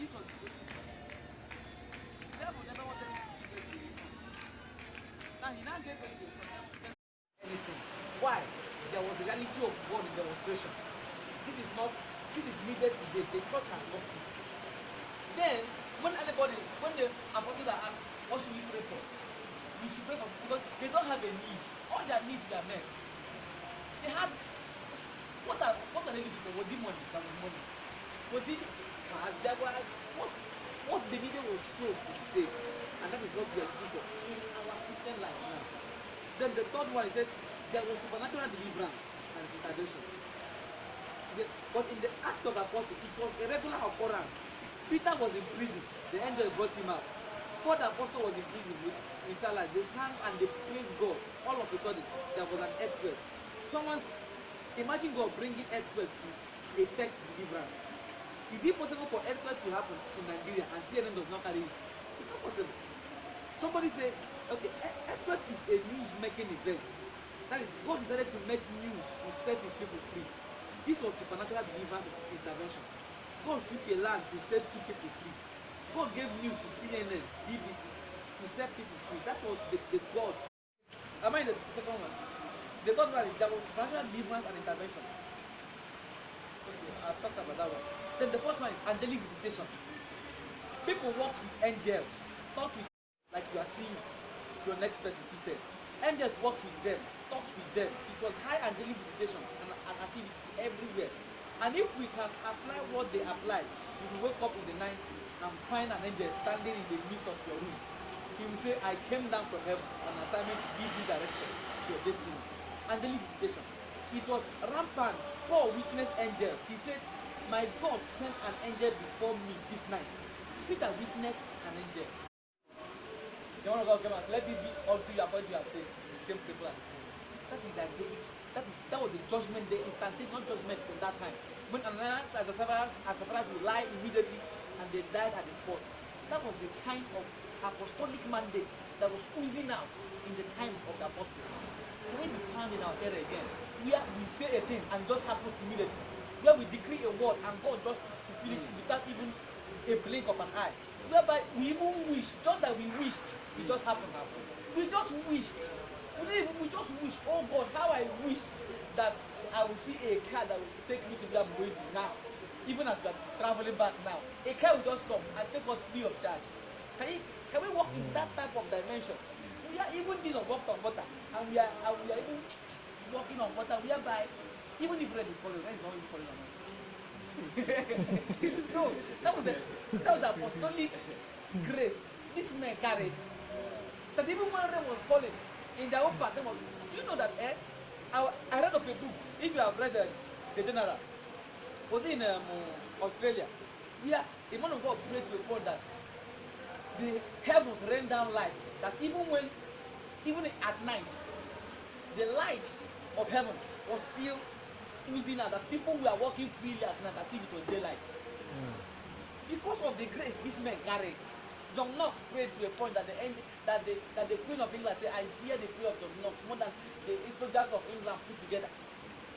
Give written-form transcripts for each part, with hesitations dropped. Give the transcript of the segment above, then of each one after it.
this was the only son. The devil never wanted him to give birth to his son. Now he now gave birth to his son. Anything. Why? There was the reality of God in demonstration. This is needed today. The church has lost it. Then, when the apostles are asked, what should we pray for? We should pray for, because they don't have a need. All their needs were met. They had, what are they looking for? Was it money? That was money. Was it cars? There were, what they needed was souls to be saved. And that is what we are looking for in our Christian life now. Then the third one, he said, there was supernatural deliverance and intervention. But in the act of apostle, it was a regular occurrence. Peter was in prison. The angel brought him out. Paul the apostle was in prison with Silas. They sang and they praised God. All of a sudden, there was an earthquake. Imagine God bringing earthquake to effect deliverance. Is it possible for earthquake to happen in Nigeria and CNN does not carry it? It's not possible. Somebody say, okay, earthquake is a news-making event. That is, God decided to make news to set his people free. This was supernatural deliverance intervention. God shook a land to set 2 people free. God gave news to CNN, BBC to set people free. That was the God. Am I in the second one? The third one is there was supernatural deliverance and intervention. Okay, I've talked about that one. Then the fourth one is angelic visitation. People walked with angels, talked with, like you are seeing your next person seated. Angels walked with them, talked with them. It was high angelic visitation and activities everywhere. And if we can apply what they applied, you will wake up in the night and find an angel standing in the midst of your room. He will say, I came down from heaven on assignment to give you direction to your destiny. Angelic visitation. It was rampant. Paul witnessed angels. He said, my God sent an angel before me this night. Peter witnessed an angel. The one of God came and said, let it be unto you according to you have said. He came people and spoke. That is that day. That was the judgment day, instantaneous, not judgment in that time. When Ananias and Sapphira will lie immediately and they died at the spot. That was the kind of apostolic mandate that was oozing out in the time of the apostles. Can we be found in our era again? Where we say a thing and it just happens immediately. Where we decree a word and God just fulfill it without even a blink of an eye. Whereby we even wish, just that we wished, it just happened. We just wished. We just wish, oh God, how I wish that I will see a car that will take me to where I'm going to now. Even as we are traveling back now, a car will just come and take us free of charge. Can we walk in that type of dimension? We are even Jesus walked on water, and we are even walking on water, whereby even if rain is falling, rain is not even falling on us. No, that was the apostolic grace this man carried. That even when rain was falling, in their own part, do you know that I read of a book, if you have read The General, was in Australia, where a man of God prayed to a point that the heavens rain down lights, that even at night, the lights of heaven was still oozing out, that people were walking freely at night, as if it was daylight. Because of the grace this man carried, John Knox prayed to a point that the Queen of England said, I fear the prayer of John Knox more than the soldiers of England put together.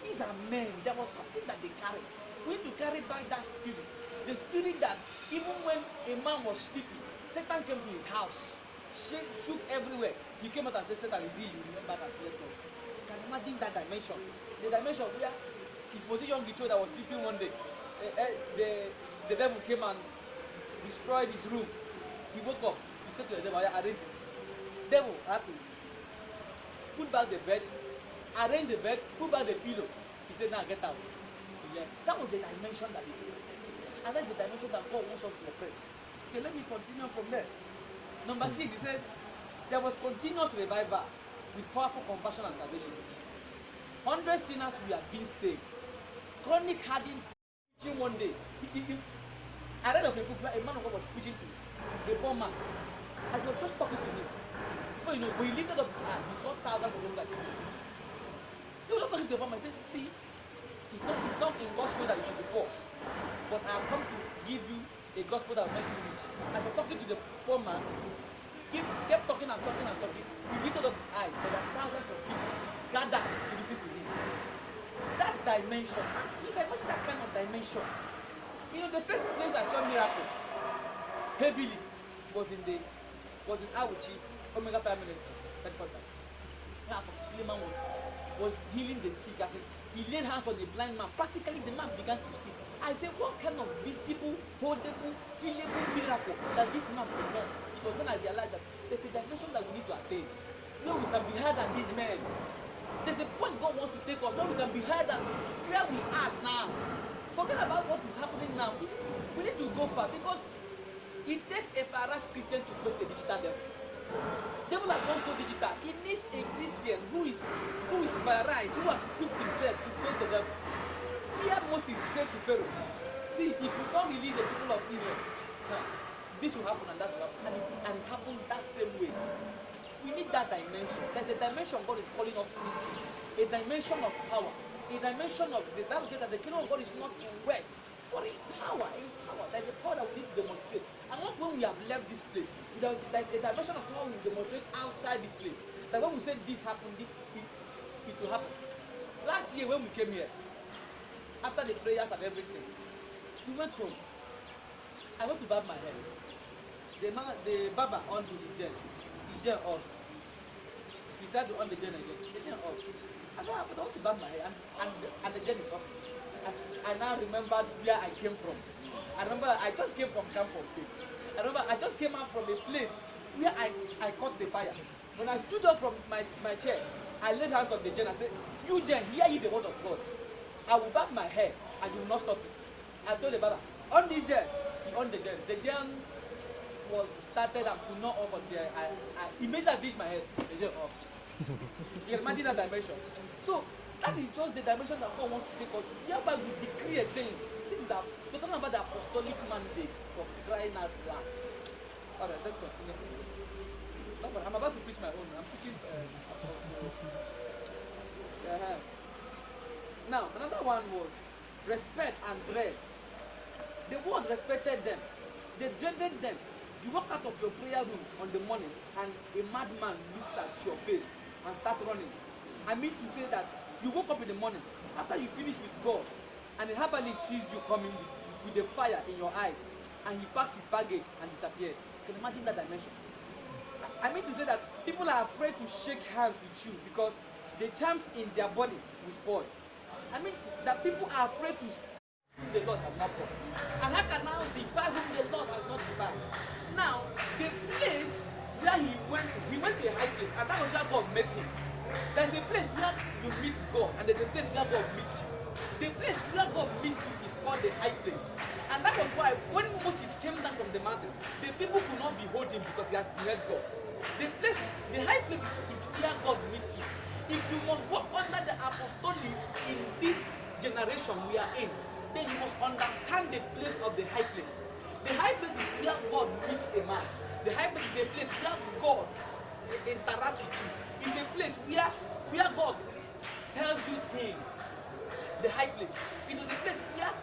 These are men. There was something that they carried. We need to carry back that spirit. The spirit that even when a man was sleeping, Satan came to his house, shook everywhere. He came out and said, Satan is here, you remember that. You can imagine that dimension. The dimension where it was a young Gicho that was sleeping one day. The devil came and destroyed his room. He woke up. He said to the devil, I arranged it. Devil had to put back the bed, arrange the bed, put back the pillow. He said, now get out. He left. That was the dimension that he did. And that's the dimension that God wants us to operate. Okay, let me continue from there. Number 6, he said, there was continuous revival with powerful compassion and salvation. 100 sinners were being saved. Chronic hardened preaching one day. I read of a book where a man of God was preaching to a poor man. And he was just talking to him. Before you know, when he lifted up his hand, he saw thousands of people that came to see. He was just talking to the poor man. He said, see, it's not in gospel that you should be poor. But I have come to give you a gospel that will make you rich. As he was talking to the poor man, he kept talking and talking and talking. He lifted up his eyes. There were thousands of people gathered to listen to him. That dimension, you can imagine that kind of dimension. You know, the first place I saw miracle heavily was in Awuchi, Omega Prime Minister, headquarters. Now Apostle Suleiman was healing the sick. As in, he laid hands on a blind man. Practically, the man began to see. I said, what kind of visible, holdable, feelable miracle that this man performed? It was when I realized that there's a dimension that we need to attain. No, we can be higher than these men. There's a point God wants to take us where we can be higher than where we are now. Forget about what is happening now. We need to go far because it takes a harassed Christian to face a digital devil. Devil has gone so digital. It needs a Christian who is polarized, who has cooked himself to face the devil. Here Moses said to Pharaoh, see, if you don't release the people of Israel, this will happen and that will happen. And it happened that same way. We need that dimension. There's a dimension God is calling us into. A dimension of power. A dimension of, the Bible says that the kingdom of God is not in West, but in power. In power. There's a power that we need to demonstrate. And not when we have left this place. There's a dimension of power we demonstrate outside this place. That when we say this happened, it will happen. Last year when we came here, after the prayers and everything, we went home. I went to barb my hair. The barber undo his gel. His gel off. He tried to on the gel again. The gel off. I don't want to barb my hair and the gel is off. I now remembered where I came from. I remember I just came from Camp of Faith. I remember I just came out from a place where I caught the fire. When I stood up from my chair, I laid hands on the gel and said, you Jen, hear ye the word of God. I will barb my hair and you will not stop it. I told the barber, on this gel. He on the gel. The gel was started and could not off until I immediately bleached my head. The gel off. You can imagine that dimension. So that is just the dimension that God wants to take us. Hereby we decree a thing. This is we're talking about the apostolic mandate for crying out loud. Alright, let's continue. I'm about to preach my own. I'm preaching Now, another one was respect and dread. The world respected them. They dreaded them. You walk out of your prayer room on the morning and a madman looks at your face and start running. I mean to say that you woke up in the morning after you finish with God and the herbalist sees you coming with the fire in your eyes and he packs his baggage and disappears. You can imagine that dimension. I mean to say that people are afraid to shake hands with you because the charms in their body will spoil. I mean that people are afraid to the Lord has not crossed. And how can now defy whom the Lord has not defied? Now, the place where he went to a high place, and that was where God met him. There's a place where you meet God, and there's a place where God meets you. The place where God meets you is called the high place. And that was why when Moses came down from the mountain, the people could not behold him because he has beheld God. The high place is where God meets you. If you must walk under the apostolic in this generation we are in, then you must understand the place of the high place. The high place is where God meets a man. The high place is a place where God interacts with you. It's a place where God tells you things. The high place. It was a place where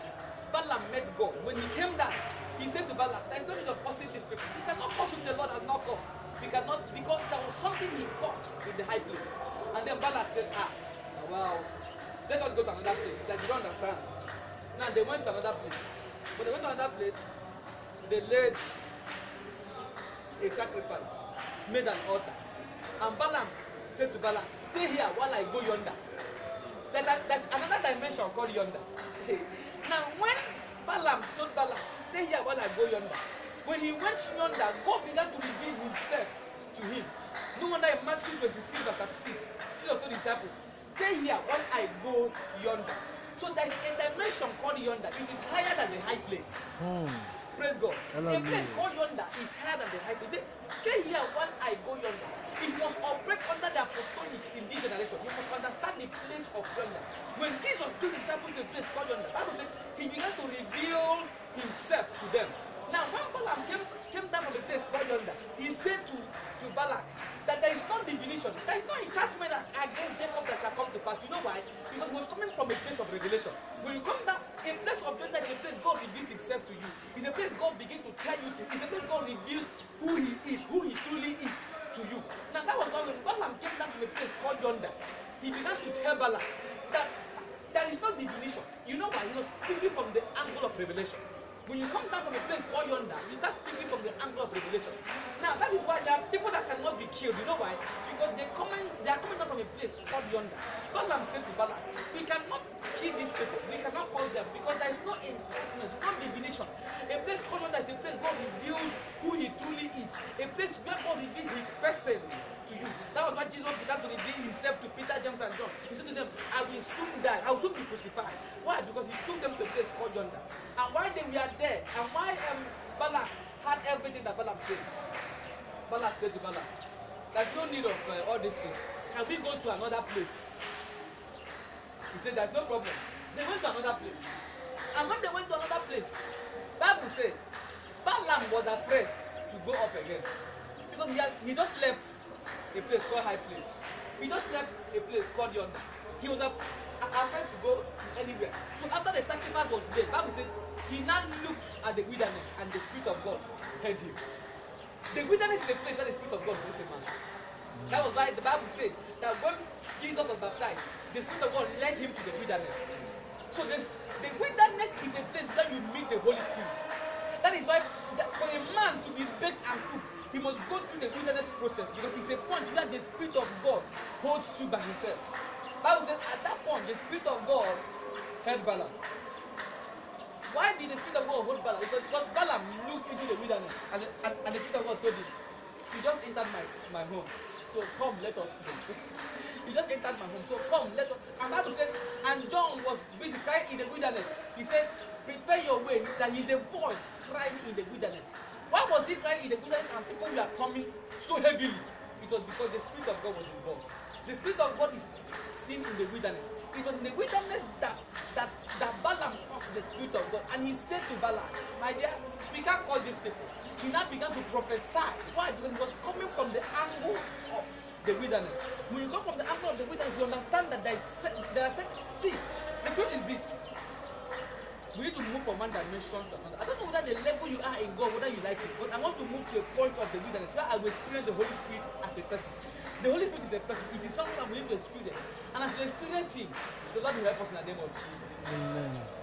Balaam met God. When he came down, he said to Balaam, there is no need of cursing these people. We cannot curse whom the Lord has not cursed. We cannot, because there was something he got in the high place. And then Balaam said, wow, let us go to another place. It's like you don't understand. Now they went to another place. When they went to another place, they laid a sacrifice, made an altar. And Balaam said to Balaam, stay here while I go yonder. There's another dimension called yonder. Now when Balaam told Balaam, stay here while I go yonder, when he went yonder, God began to reveal himself to him. No wonder in Matthew 26 verse 36, Jesus told his disciples, stay here while I go yonder. So there is a dimension called yonder. It is higher than the high place. Praise God. A place called yonder is higher than the high place. Say, stay here while I go yonder. It must operate under the apostolic in this generation. You must understand the place of yonder. When Jesus took the disciples to a place called yonder, the Bible said he began to reveal himself to them. Now, when Balaam came down from the place called yonder, he said to Balak that there is no divination, there is no enchantment against Jacob that shall come to pass. You know why? Because he was coming from a place of revelation. When you come down, a place of yonder is a place God reveals himself to you. It's a place God begins to tell you to. It's a place God reveals who he is, who he truly is to you. Now, that was why when Balaam came down from a place called yonder, he began to tell Balak that there is no divination. You know why? He was speaking from the angle of revelation. When you come down from a place called yonder, you start speaking from the angle of revelation. Now that is why there are people that cannot be killed. You know why? Because they are coming down from a place called yonder. Balaam said to Balak, we cannot kill these people. We cannot call them because there is no enchantment, no divination. A place called yonder is a place God reveals who He truly is. A place where God reveals His person to you. That was why Jesus began to reveal Himself to Peter, James, and John. He said to them, I will soon die. I will soon be crucified. Why? Because He took them to a place called yonder. And why they were there, and why Balak had everything that Balak said. Balak said to Balak, there's no need of all these things. Can we go to another place? He said, there's no problem. They went to another place. And when they went to another place, Bible said, Balaam was afraid to go up again. Because he just left a place called high place. He just left a place called yonder. He was afraid to go anywhere. So after the sacrifice was there, Bible said, he now looked at the wilderness and the Spirit of God heard him. The wilderness is a place where the Spirit of God was a man. That was why the Bible said that when Jesus was baptized, the Spirit of God led him to the wilderness. So the wilderness is a place where you meet the Holy Spirit. That is why for a man to be baked and cooked, he must go through the wilderness process because it's a point where the Spirit of God holds you by himself. The Bible said at that point the Spirit of God held Balaam. Why did the Spirit of God hold Balaam? Because Balaam looked into the wilderness and the Spirit of God told him, you just entered my home. So come, let us pray. You just entered my home. So come, let us. And Bible says, and John was busy crying in the wilderness. He said, prepare your way. That is the voice crying in the wilderness. Why was he crying in the wilderness and people were coming so heavily? It was because the Spirit of God was involved. The Spirit of God is seen in the wilderness. It was in the wilderness that Balaam touched the Spirit of God. And he said to Balaam, my dear, we can't call these people. He now began to prophesy. Why? Because he was coming from the angle of the wilderness. When you come from the angle of the wilderness, you understand that see, the truth is this. We need to move from one dimension to another. I don't know whether the level you are in God, whether you like it, but I want to move to a point of the wilderness where I will experience the Holy Spirit as a person. The Holy Spirit is a person. It is something that we need to experience. And as we experience Him, the Lord will help us in the name of Jesus. Amen.